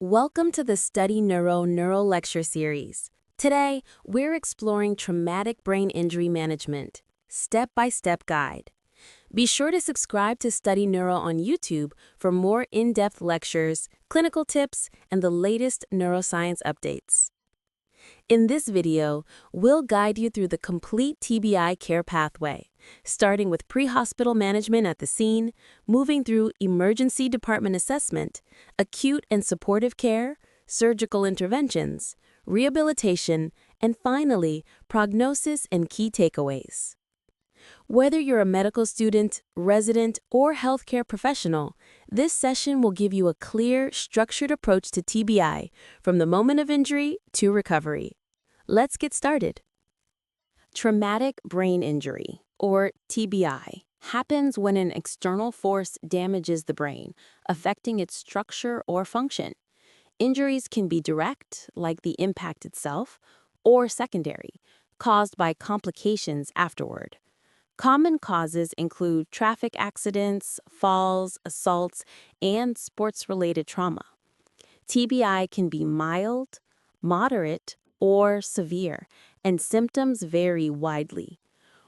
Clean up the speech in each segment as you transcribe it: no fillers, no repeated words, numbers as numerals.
Welcome to the Study Neuro lecture series. Today, we're exploring traumatic brain injury management, step-by-step guide. Be sure to subscribe to Study Neuro on YouTube for more in-depth lectures, clinical tips, and the latest neuroscience updates. In this video, we'll guide you through the complete TBI care pathway, starting with pre-hospital management at the scene, moving through emergency department assessment, acute and supportive care, surgical interventions, rehabilitation, and finally, prognosis and key takeaways. Whether you're a medical student, resident, or healthcare professional, this session will give you a clear, structured approach to TBI from the moment of injury to recovery. Let's get started. Traumatic brain injury, or TBI, happens when an external force damages the brain, affecting its structure or function. Injuries can be direct, like the impact itself, or secondary, caused by complications afterward. Common causes include traffic accidents, falls, assaults, and sports-related trauma. TBI can be mild, moderate, or severe, and symptoms vary widely.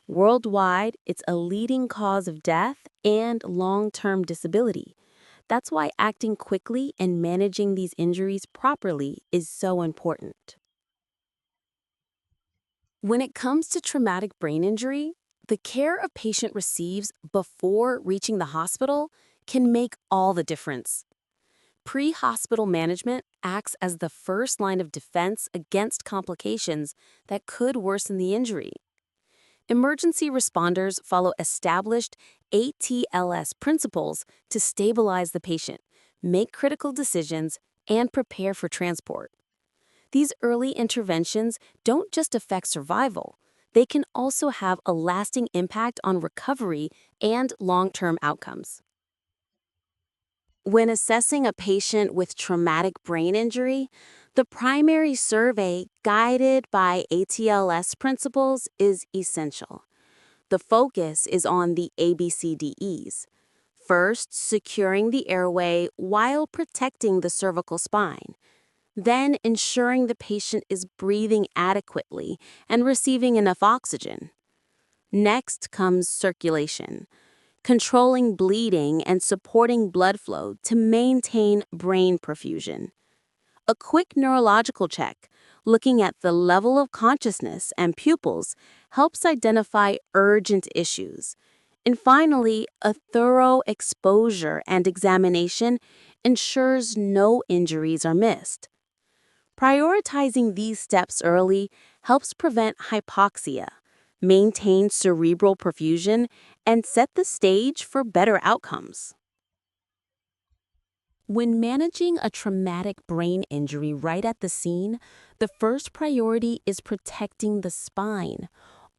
Worldwide, it's a leading cause of death and long-term disability. That's why acting quickly and managing these injuries properly is so important. When it comes to traumatic brain injury, the care a patient receives before reaching the hospital can make all the difference. Pre-hospital management acts as the first line of defense against complications that could worsen the injury. Emergency responders follow established ATLS principles to stabilize the patient, make critical decisions, and prepare for transport. These early interventions don't just affect survival, they can also have a lasting impact on recovery and long-term outcomes. When assessing a patient with traumatic brain injury, the primary survey guided by ATLS principles is essential. The focus is on the ABCDEs. First, securing the airway while protecting the cervical spine. Then, ensuring the patient is breathing adequately and receiving enough oxygen. Next comes circulation, controlling bleeding and supporting blood flow to maintain brain perfusion. A quick neurological check, looking at the level of consciousness and pupils, helps identify urgent issues. And finally, a thorough exposure and examination ensures no injuries are missed. Prioritizing these steps early helps prevent hypoxia, maintain cerebral perfusion, and set the stage for better outcomes. When managing a traumatic brain injury right at the scene, the first priority is protecting the spine.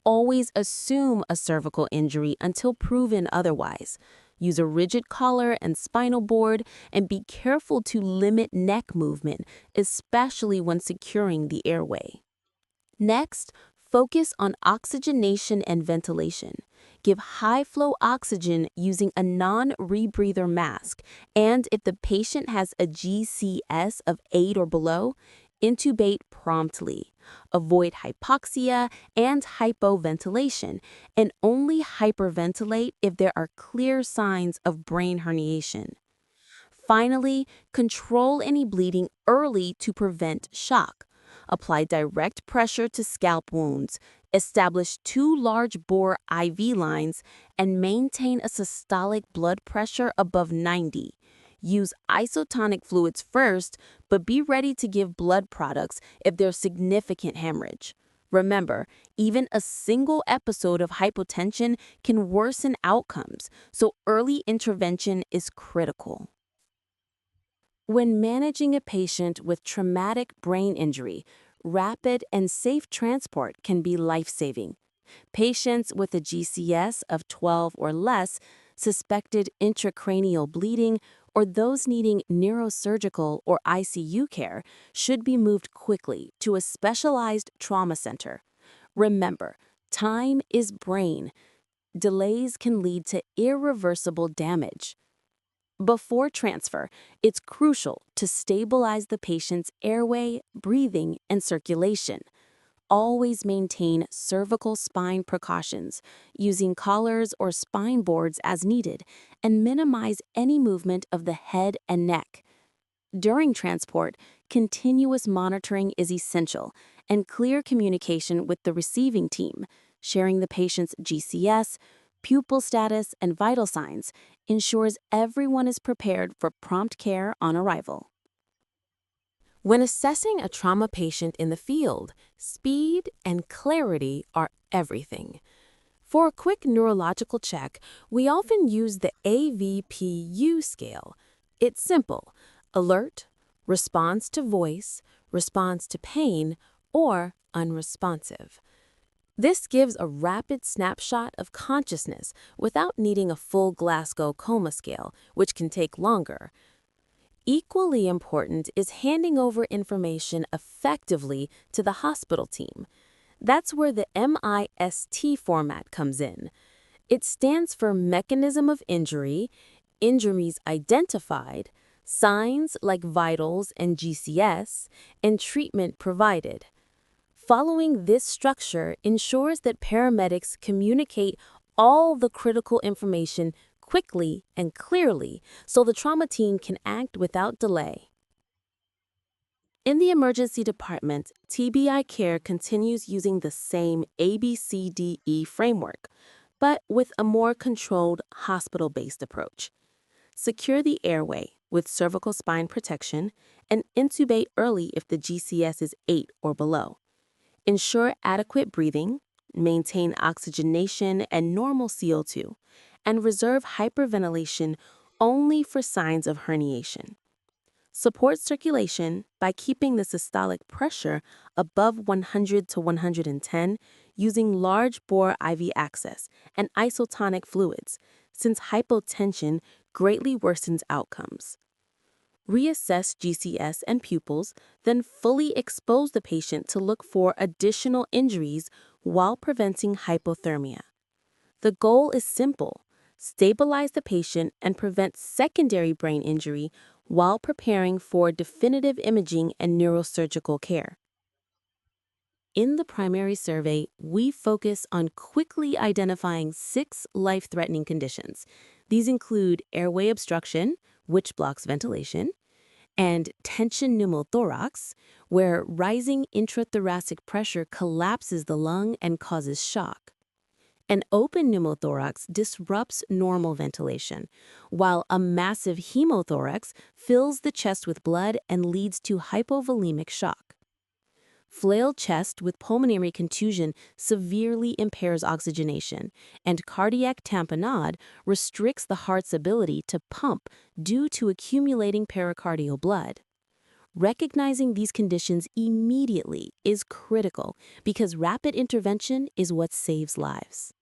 Always assume a cervical injury until proven otherwise. Use a rigid collar and spinal board, and be careful to limit neck movement, especially when securing the airway. Next, focus on oxygenation and ventilation. Give high-flow oxygen using a non-rebreather mask, and if the patient has a GCS of 8 or below, intubate promptly. Avoid hypoxia and hypoventilation, and only hyperventilate if there are clear signs of brain herniation. Finally, control any bleeding early to prevent shock. Apply direct pressure to scalp wounds, establish 2 large bore IV lines, and maintain a systolic blood pressure above 90. Use isotonic fluids first, but be ready to give blood products if there's significant hemorrhage. Remember, even a single episode of hypotension can worsen outcomes, so early intervention is critical. When managing a patient with traumatic brain injury, rapid and safe transport can be life-saving. Patients with a GCS of 12 or less, suspected intracranial bleeding, or those needing neurosurgical or ICU care should be moved quickly to a specialized trauma center. Remember, time is brain. Delays can lead to irreversible damage. Before transfer, it's crucial to stabilize the patient's airway, breathing, and circulation. Always maintain cervical spine precautions, using collars or spine boards as needed, and minimize any movement of the head and neck. During transport, continuous monitoring is essential, and clear communication with the receiving team, sharing the patient's GCS, pupil status, and vital signs, ensures everyone is prepared for prompt care on arrival. When assessing a trauma patient in the field, speed and clarity are everything. For a quick neurological check, we often use the AVPU scale. It's simple: alert, response to voice, response to pain, or unresponsive. This gives a rapid snapshot of consciousness without needing a full Glasgow coma scale, which can take longer. Equally important is handing over information effectively to the hospital team. That's where the MIST format comes in. It stands for Mechanism of Injury, Injuries Identified, Signs like Vitals and GCS, and Treatment Provided. Following this structure ensures that paramedics communicate all the critical information quickly and clearly so the trauma team can act without delay. In the emergency department, TBI care continues using the same ABCDE framework, but with a more controlled hospital-based approach. Secure the airway with cervical spine protection and intubate early if the GCS is 8 or below. Ensure adequate breathing, maintain oxygenation and normal CO2, and reserve hyperventilation only for signs of herniation. Support circulation by keeping the systolic pressure above 100 to 110 using large bore IV access and isotonic fluids, since hypotension greatly worsens outcomes. Reassess GCS and pupils, then fully expose the patient to look for additional injuries while preventing hypothermia. The goal is simple: stabilize the patient and prevent secondary brain injury while preparing for definitive imaging and neurosurgical care. In the primary survey, we focus on quickly identifying 6 life-threatening conditions. These include airway obstruction, which blocks ventilation, and tension pneumothorax, where rising intrathoracic pressure collapses the lung and causes shock. An open pneumothorax disrupts normal ventilation, while a massive hemothorax fills the chest with blood and leads to hypovolemic shock. Flailed chest with pulmonary contusion severely impairs oxygenation, and cardiac tamponade restricts the heart's ability to pump due to accumulating pericardial blood. Recognizing these conditions immediately is critical because rapid intervention is what saves lives.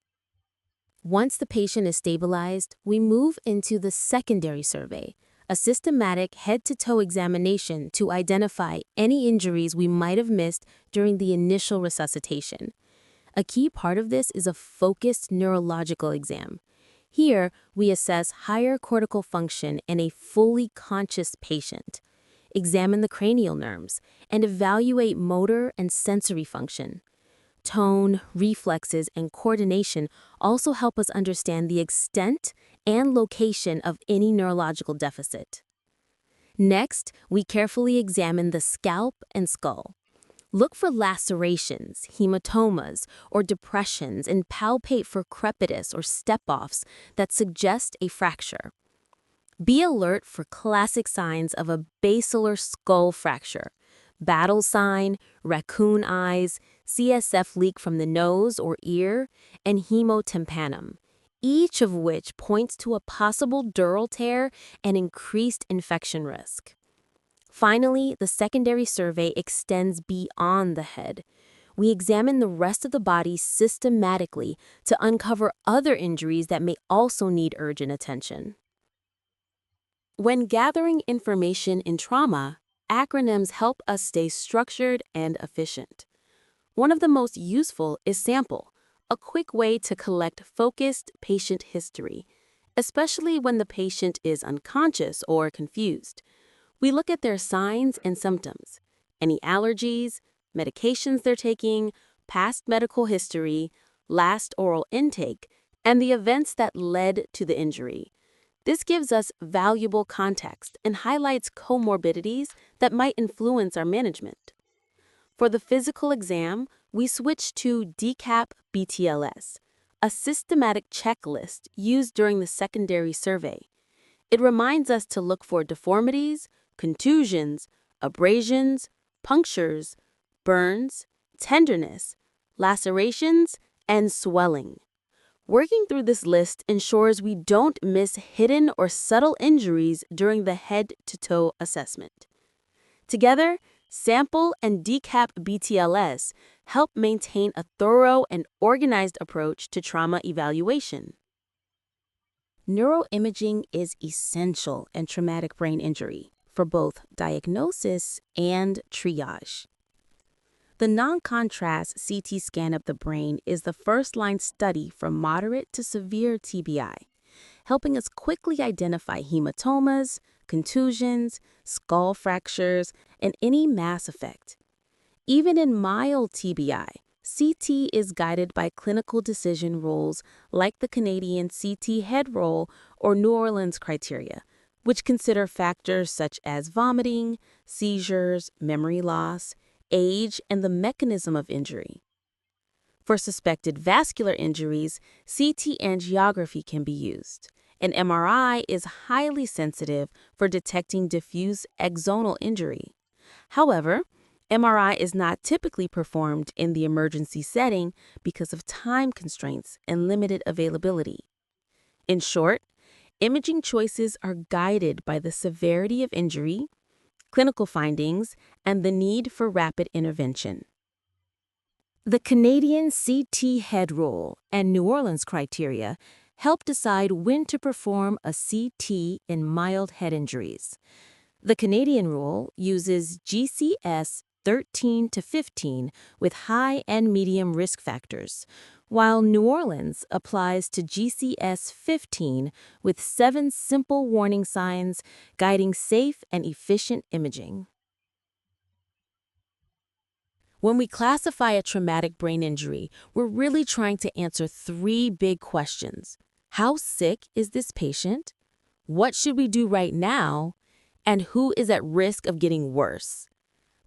Once the patient is stabilized, we move into the secondary survey, a systematic head-to-toe examination to identify any injuries we might have missed during the initial resuscitation. A key part of this is a focused neurological exam. Here, we assess higher cortical function in a fully conscious patient, examine the cranial nerves, and evaluate motor and sensory function. Tone, reflexes, and coordination also help us understand the extent and location of any neurological deficit. Next, we carefully examine the scalp and skull. Look for lacerations, hematomas, or depressions, and palpate for crepitus or step-offs that suggest a fracture. Be alert for classic signs of a basilar skull fracture: battle sign, raccoon eyes, CSF leak from the nose or ear, and hemotympanum, each of which points to a possible dural tear and increased infection risk. Finally, the secondary survey extends beyond the head. We examine the rest of the body systematically to uncover other injuries that may also need urgent attention. When gathering information in trauma, acronyms help us stay structured and efficient. One of the most useful is SAMPLE, a quick way to collect focused patient history. especially when the patient is unconscious or confused. We look at their signs and symptoms, any allergies, medications they're taking, past medical history, last oral intake, and the events that led to the injury. This gives us valuable context and highlights comorbidities that might influence our management. For the physical exam, we switch to DCAP BTLS, a systematic checklist used during the secondary survey. It reminds us to look for deformities, contusions, abrasions, punctures, burns, tenderness, lacerations, and swelling. Working through this list ensures we don't miss hidden or subtle injuries during the head-to-toe assessment. Together, sample and DCAP BTLS help maintain a thorough and organized approach to trauma evaluation. Neuroimaging is essential in traumatic brain injury for both diagnosis and triage. The non-contrast CT scan of the brain is the first-line study for moderate to severe TBI, helping us quickly identify hematomas, contusions, skull fractures, and any mass effect. Even in mild TBI, CT is guided by clinical decision rules like the Canadian CT head roll or New Orleans criteria, which consider factors such as vomiting, seizures, memory loss, age, and the mechanism of injury. For suspected vascular injuries, CT angiography can be used. An MRI is highly sensitive for detecting diffuse axonal injury. However, MRI is not typically performed in the emergency setting because of time constraints and limited availability. In short, imaging choices are guided by the severity of injury, clinical findings, and the need for rapid intervention. The Canadian CT head roll and New Orleans criteria help decide when to perform a CT in mild head injuries. The Canadian rule uses GCS 13 to 15 with high and medium risk factors, while New Orleans applies to GCS 15 with 7 simple warning signs guiding safe and efficient imaging. When we classify a traumatic brain injury, we're really trying to answer 3 big questions. How sick is this patient? What should we do right now? And who is at risk of getting worse?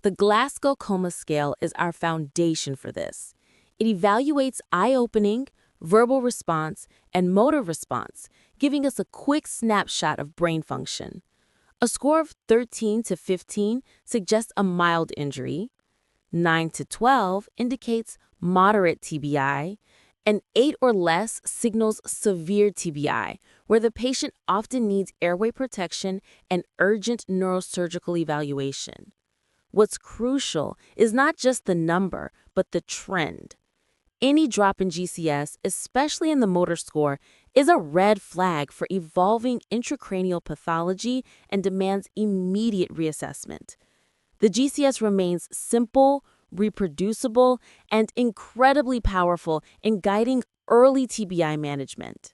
The Glasgow Coma Scale is our foundation for this. It evaluates eye-opening, verbal response, and motor response, giving us a quick snapshot of brain function. A score of 13 to 15 suggests a mild injury, 9 to 12 indicates moderate TBI, and 8 or less signals severe TBI, where the patient often needs airway protection and urgent neurosurgical evaluation. What's crucial is not just the number, but the trend. Any drop in GCS, especially in the motor score, is a red flag for evolving intracranial pathology and demands immediate reassessment. The GCS remains simple, reproducible, and incredibly powerful in guiding early TBI management.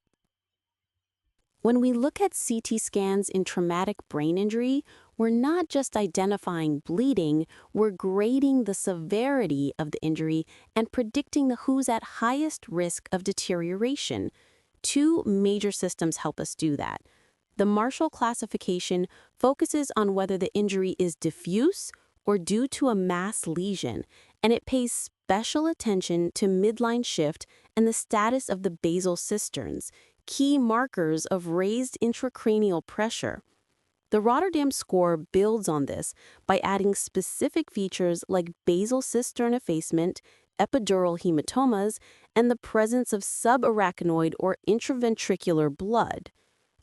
When we look at CT scans in traumatic brain injury, we're not just identifying bleeding, we're grading the severity of the injury and predicting who's at highest risk of deterioration. 2 major systems help us do that. The Marshall classification focuses on whether the injury is diffuse or due to a mass lesion, and it pays special attention to midline shift and the status of the basal cisterns, key markers of raised intracranial pressure. The Rotterdam score builds on this by adding specific features like basal cistern effacement, epidural hematomas, and the presence of subarachnoid or intraventricular blood.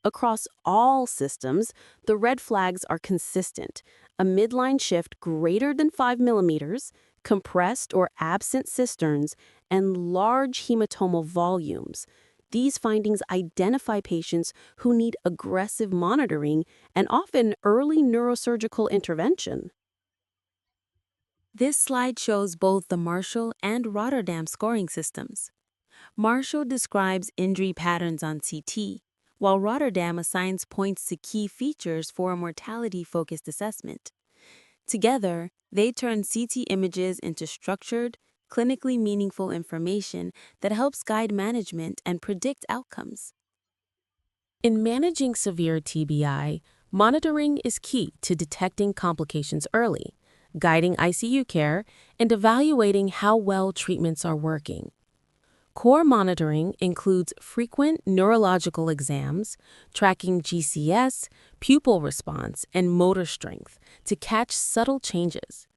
Across all systems, the red flags are consistent: a midline shift greater than 5 millimeters, compressed or absent cisterns, and large hematomal volumes. These findings identify patients who need aggressive monitoring and often early neurosurgical intervention. This slide shows both the Marshall and Rotterdam scoring systems. Marshall describes injury patterns on CT, while Rotterdam assigns points to key features for a mortality-focused assessment. Together, they turn CT images into structured, clinically meaningful information that helps guide management and predict outcomes. In managing severe TBI, monitoring is key to detecting complications early, guiding ICU care, and evaluating how well treatments are working. Core monitoring includes frequent neurological exams, tracking GCS, pupil response, and motor strength to catch subtle changes.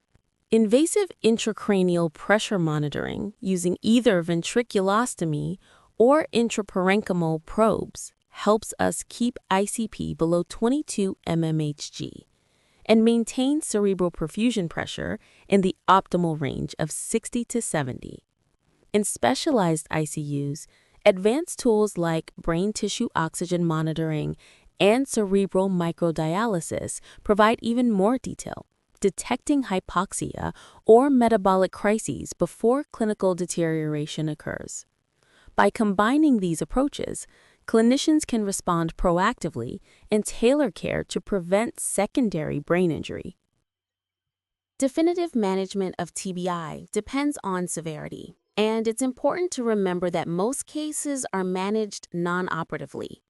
Invasive intracranial pressure monitoring using either ventriculostomy or intraparenchymal probes helps us keep ICP below 22 mmHg and maintain cerebral perfusion pressure in the optimal range of 60 to 70. In specialized ICUs, advanced tools like brain tissue oxygen monitoring and cerebral microdialysis provide even more detail, detecting hypoxia or metabolic crises before clinical deterioration occurs. By combining these approaches, clinicians can respond proactively and tailor care to prevent secondary brain injury. Definitive management of TBI depends on severity, and it's important to remember that most cases are managed non-operatively.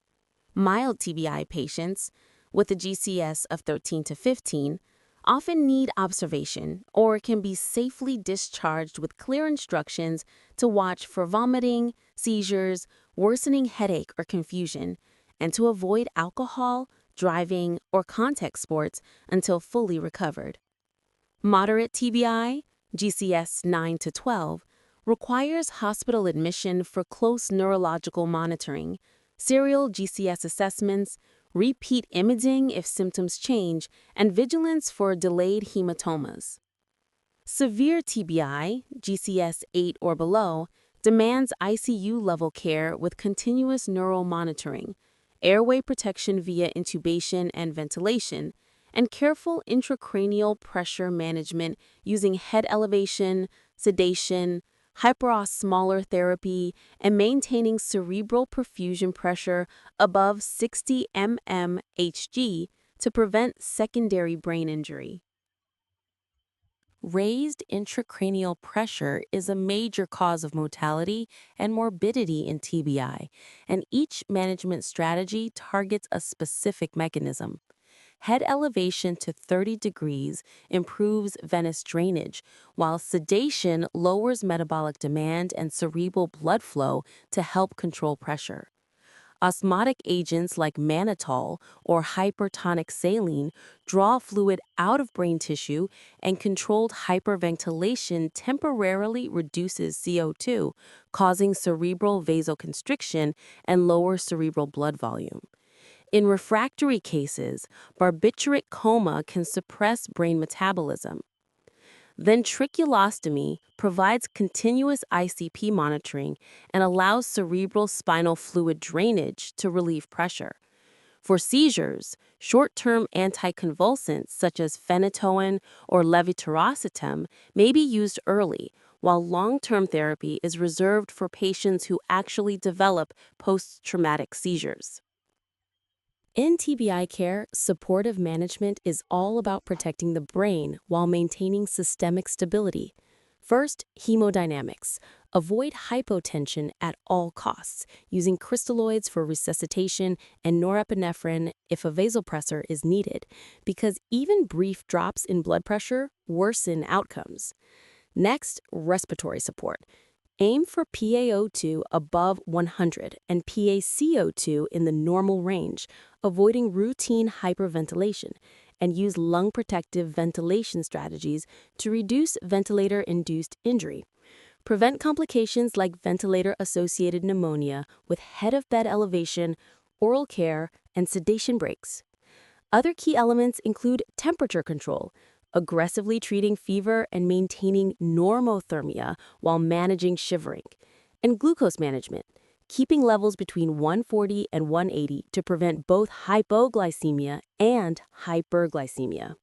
Mild TBI patients, with a GCS of 13 to 15, often need observation or can be safely discharged with clear instructions to watch for vomiting, seizures, worsening headache or confusion, and to avoid alcohol, driving, or contact sports until fully recovered. Moderate TBI, GCS 9 to 12, requires hospital admission for close neurological monitoring, serial GCS assessments, repeat imaging if symptoms change, and vigilance for delayed hematomas. Severe TBI, GCS 8 or below, demands ICU-level care with continuous neural monitoring, airway protection via intubation and ventilation, and careful intracranial pressure management using head elevation, sedation, hyperosmolar therapy, and maintaining cerebral perfusion pressure above 60 mmHg to prevent secondary brain injury. Raised intracranial pressure is a major cause of mortality and morbidity in TBI, and each management strategy targets a specific mechanism. Head elevation to 30 degrees improves venous drainage, while sedation lowers metabolic demand and cerebral blood flow to help control pressure. Osmotic agents like mannitol or hypertonic saline draw fluid out of brain tissue, and controlled hyperventilation temporarily reduces CO2, causing cerebral vasoconstriction and lower cerebral blood volume. In refractory cases, barbiturate coma can suppress brain metabolism. Ventriculostomy provides continuous ICP monitoring and allows cerebral spinal fluid drainage to relieve pressure. For seizures, short-term anticonvulsants such as phenytoin or levetiracetam may be used early, while long-term therapy is reserved for patients who actually develop post-traumatic seizures. In TBI care, supportive management is all about protecting the brain while maintaining systemic stability. First, hemodynamics. Avoid hypotension at all costs, using crystalloids for resuscitation and norepinephrine if a vasopressor is needed, because even brief drops in blood pressure worsen outcomes. Next, respiratory support. Aim for PaO2 above 100 and PaCO2 in the normal range, avoiding routine hyperventilation, and use lung protective ventilation strategies to reduce ventilator-induced injury. Prevent complications like ventilator-associated pneumonia with head-of-bed elevation, oral care, and sedation breaks. Other key elements include temperature control, aggressively treating fever and maintaining normothermia while managing shivering, and glucose management, keeping levels between 140 and 180 to prevent both hypoglycemia and hyperglycemia.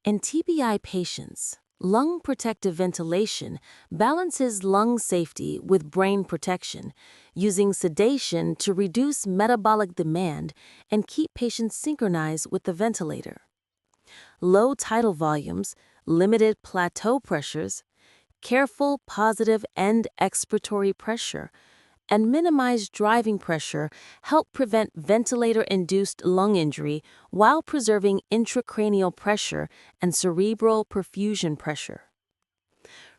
In TBI patients, Lung protective ventilation balances lung safety with brain protection, using sedation to reduce metabolic demand and keep patients synchronized with the ventilator. Low tidal volumes, limited plateau pressures, careful positive end expiratory pressure, and minimized driving pressure help prevent ventilator-induced lung injury while preserving intracranial pressure and cerebral perfusion pressure.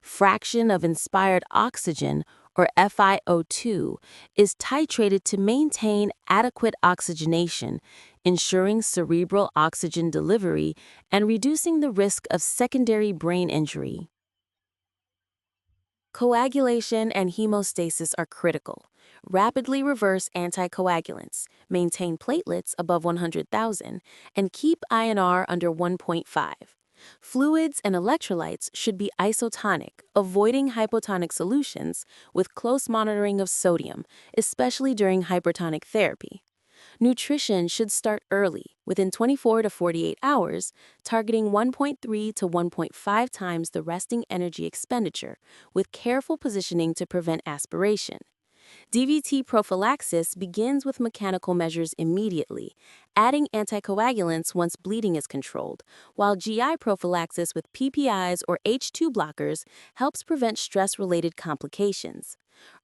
Fraction of inspired oxygen, or FiO2, is titrated to maintain adequate oxygenation, ensuring cerebral oxygen delivery and reducing the risk of secondary brain injury. Coagulation and hemostasis are critical. Rapidly reverse anticoagulants, maintain platelets above 100,000, and keep INR under 1.5. Fluids and electrolytes should be isotonic, avoiding hypotonic solutions with close monitoring of sodium, especially during hypertonic therapy. Nutrition should start early, within 24 to 48 hours, targeting 1.3 to 1.5 times the resting energy expenditure, with careful positioning to prevent aspiration. DVT prophylaxis begins with mechanical measures immediately, adding anticoagulants once bleeding is controlled, while GI prophylaxis with PPIs or H2 blockers helps prevent stress-related complications.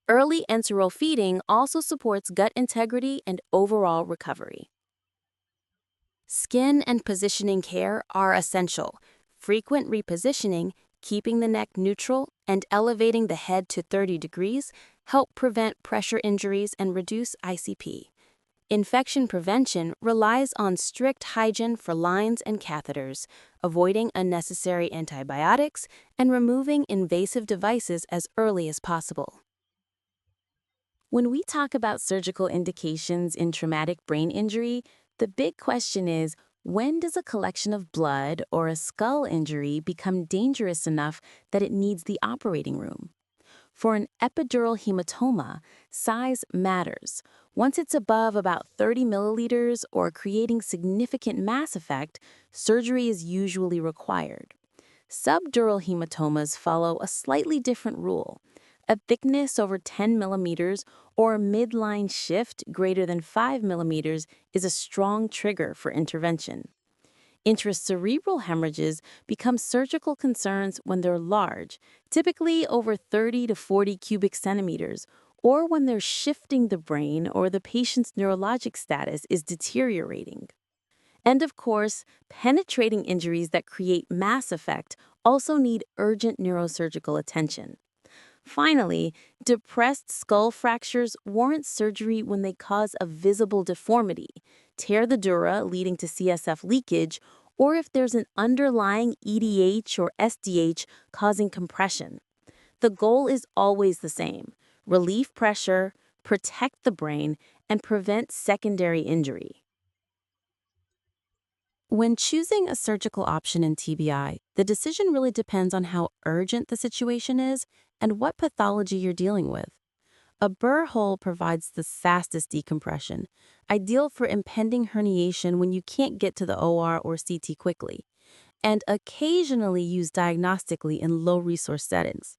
Early enteral feeding also supports gut integrity and overall recovery. Skin and positioning care are essential. Frequent repositioning, keeping the neck neutral, and elevating the head to 30 degrees help prevent pressure injuries and reduce ICP. Infection prevention relies on strict hygiene for lines and catheters, avoiding unnecessary antibiotics, and removing invasive devices as early as possible. When we talk about surgical indications in traumatic brain injury, the big question is, when does a collection of blood or a skull injury become dangerous enough that it needs the operating room? For an epidural hematoma, size matters. Once it's above about 30 milliliters or creating significant mass effect, surgery is usually required. Subdural hematomas follow a slightly different rule. A thickness over 10 millimeters or a midline shift greater than 5 millimeters is a strong trigger for intervention. Intracerebral hemorrhages become surgical concerns when they're large, typically over 30 to 40 cubic centimeters, or when they're shifting the brain or the patient's neurologic status is deteriorating. And of course, penetrating injuries that create mass effect also need urgent neurosurgical attention. Finally, depressed skull fractures warrant surgery when they cause a visible deformity, tear the dura leading to CSF leakage, or if there's an underlying EDH or SDH causing compression. The goal is always the same: relieve pressure, protect the brain, and prevent secondary injury. When choosing a surgical option in TBI, the decision really depends on how urgent the situation is and what pathology you're dealing with. A burr hole provides the fastest decompression, ideal for impending herniation when you can't get to the OR or CT quickly, and occasionally used diagnostically in low-resource settings.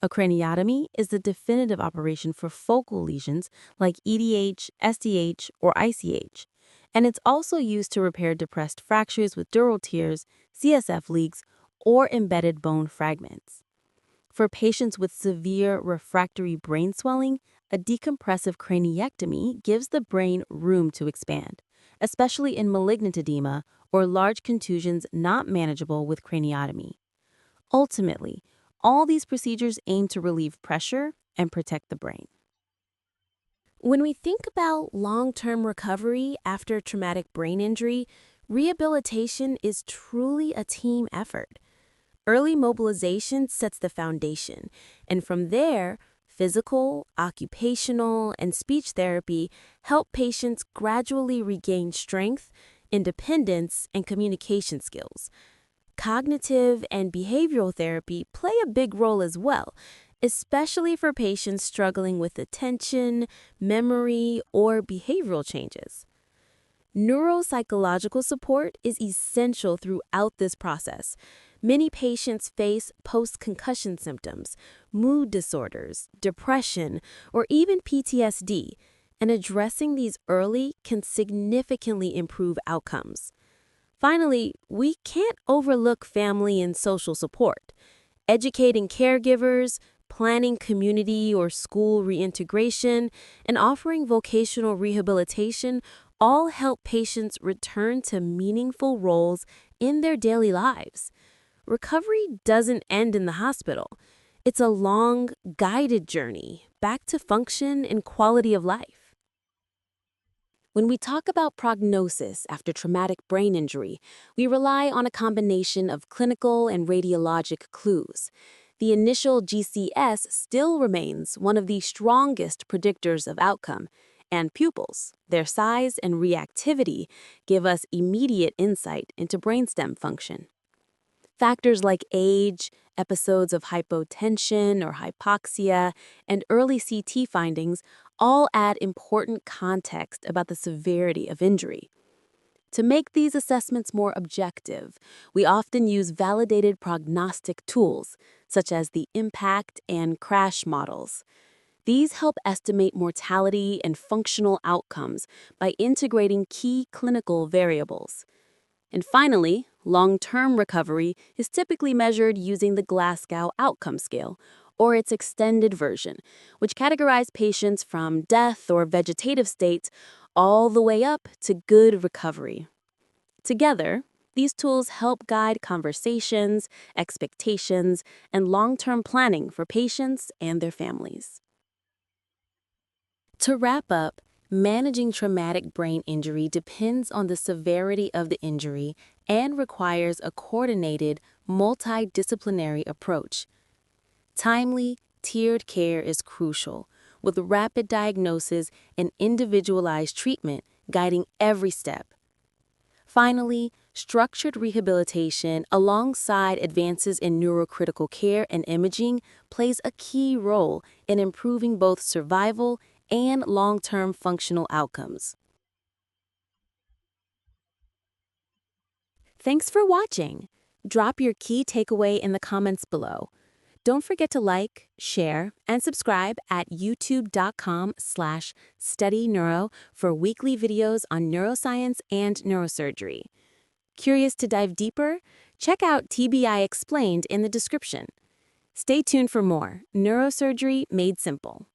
A craniotomy is the definitive operation for focal lesions like EDH, SDH, or ICH, and it's also used to repair depressed fractures with dural tears, CSF leaks, or embedded bone fragments. For patients with severe refractory brain swelling, a decompressive craniectomy gives the brain room to expand, especially in malignant edema or large contusions not manageable with craniotomy. Ultimately, all these procedures aim to relieve pressure and protect the brain. When we think about long-term recovery after traumatic brain injury, rehabilitation is truly a team effort. Early mobilization sets the foundation, and from there, physical, occupational, and speech therapy help patients gradually regain strength, independence, and communication skills. Cognitive and behavioral therapy play a big role as well, especially for patients struggling with attention, memory, or behavioral changes. Neuropsychological support is essential throughout this process. Many patients face post-concussion symptoms, mood disorders, depression, or even PTSD, and addressing these early can significantly improve outcomes. Finally, we can't overlook family and social support. Educating caregivers, planning community or school reintegration, and offering vocational rehabilitation all help patients return to meaningful roles in their daily lives. Recovery doesn't end in the hospital. It's a long, guided journey back to function and quality of life. When we talk about prognosis after traumatic brain injury, we rely on a combination of clinical and radiologic clues. The initial GCS still remains one of the strongest predictors of outcome, and pupils, their size and reactivity, give us immediate insight into brainstem function. Factors like age, episodes of hypotension or hypoxia, and early CT findings all add important context about the severity of injury. To make these assessments more objective, we often use validated prognostic tools, such as the impact and crash models. These help estimate mortality and functional outcomes by integrating key clinical variables. And finally, long-term recovery is typically measured using the Glasgow Outcome Scale, or its extended version, which categorizes patients from death or vegetative states all the way up to good recovery. Together, these tools help guide conversations, expectations, and long-term planning for patients and their families. To wrap up, managing traumatic brain injury depends on the severity of the injury and requires a coordinated, multidisciplinary approach. Timely, tiered care is crucial, with rapid diagnosis and individualized treatment guiding every step. Finally, structured rehabilitation alongside advances in neurocritical care and imaging plays a key role in improving both survival and long-term functional outcomes. Thanks for watching. Drop your key takeaway in the comments below. Don't forget to like, share, and subscribe at youtube.com/studyneuro for weekly videos on neuroscience and neurosurgery. Curious to dive deeper? Check out TBI Explained in the description. Stay tuned for more Neurosurgery Made Simple.